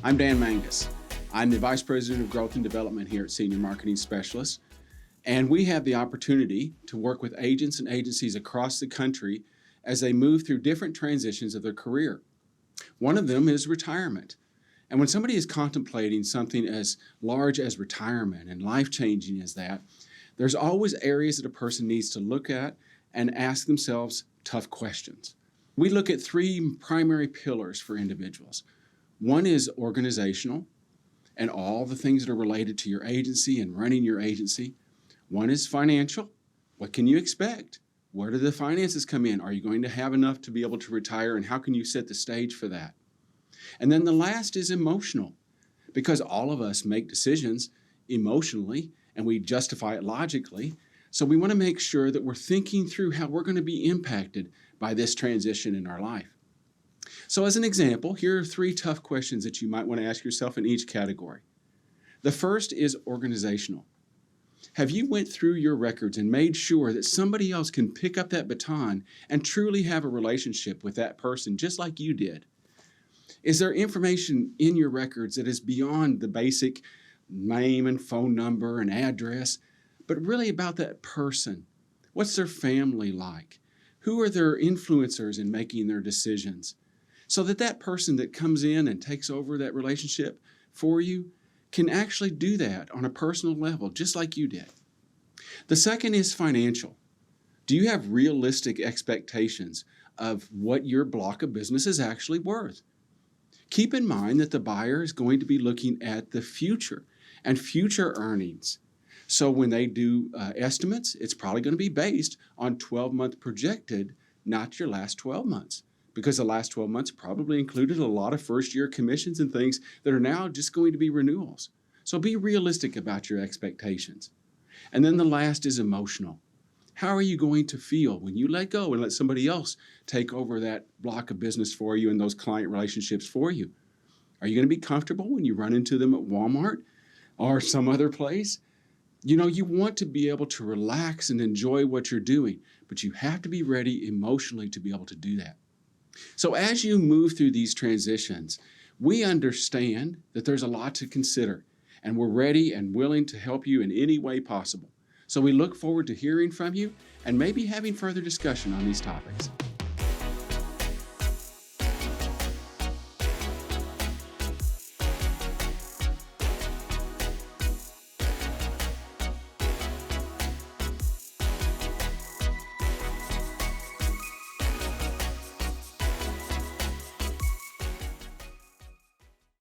I'm Dan Mangus. I'm the Vice President of Growth and Development here at Senior Marketing Specialist, and we have the opportunity to work with agents and agencies across the country as they move through different transitions of their career. One of them is retirement. And when somebody is contemplating something as large as retirement and life-changing as that, there's always areas that a person needs to look at and ask themselves tough questions. We look at three primary pillars for individuals. One is organizational and all the things that are related to your agency and running your agency. One is financial. What can you expect? Where do the finances come in? Are you going to have enough to be able to retire, and how can you set the stage for that? And then the last is emotional, because all of us make decisions emotionally and we justify it logically. So we want to make sure that we're thinking through how we're going to be impacted by this transition in our life. So as an example, here are three tough questions that you might want to ask yourself in each category. The first is organizational. Have you went through your records and made sure that somebody else can pick up that baton and truly have a relationship with that person just like you did? Is there information in your records that is beyond the basic name and phone number and address, but really about that person? What's their family like? Who are their influencers in making their decisions? So that that person that comes in and takes over that relationship for you can actually do that on a personal level, just like you did. The second is financial. Do you have realistic expectations of what your block of business is actually worth? Keep in mind that the buyer is going to be looking at the future and future earnings. So when they do estimates, it's probably going to be based on 12-month projected, not your last 12 months. Because the last 12 months probably included a lot of first-year commissions and things that are now just going to be renewals. So be realistic about your expectations. And then the last is emotional. How are you going to feel when you let go and let somebody else take over that block of business for you and those client relationships for you? Are you going to be comfortable when you run into them at Walmart or some other place? You know, you want to be able to relax and enjoy what you're doing, but you have to be ready emotionally to be able to do that. So as you move through these transitions, we understand that there's a lot to consider, and we're ready and willing to help you in any way possible. So we look forward to hearing from you and maybe having further discussion on these topics.